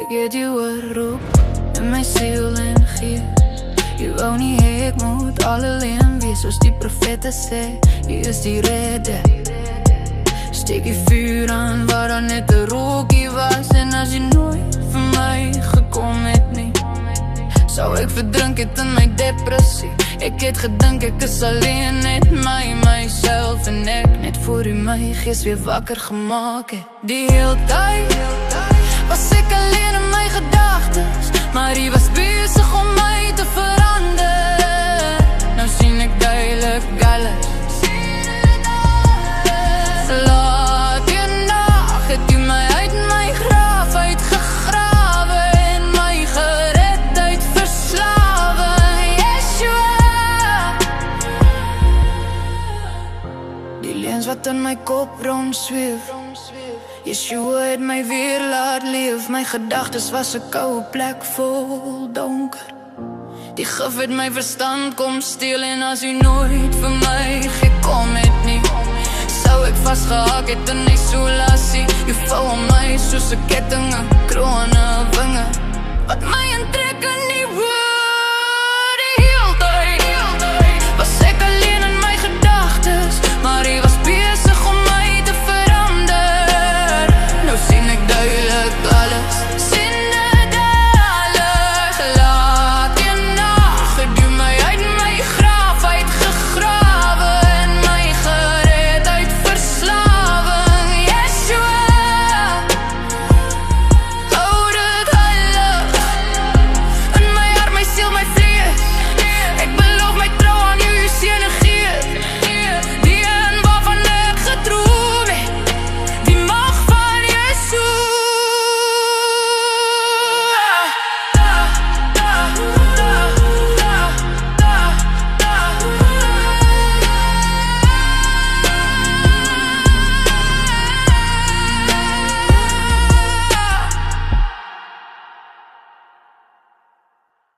Ek het jou geroep in my siel en gees. Jy wou nie hê ek moet al alleen wees, soos die profete sê, jy is die redder. Steek die vuur aan waar daar net 'n rookie was, en as jy nooit vir my gekom het nie, sou ek verdrink het in my depressie. Ek het gedink ek is alleen, net myself en ek, net voor u my gees weer wakker gemaak het. Die hele tyd was ek alleen in my gedagtes, maar hy was besig om my te verander. Nou sien ek duidelik alles. Laat die nacht het u my uit my graf uitgegrawe en my gered uit verslawe. Yeshua, die leens wat in my kop rondsweef, Yeshua het my weer laat leef. My gedagtes was 'n koue plek vol donker. Die gif het my verstand kom steel, en as u nooit vir my gekom het nie, sou ek vastgehak het in isolasie. Jy val om my soos 'n ketting, 'n kroon, 'n vinge, wat my intrek in die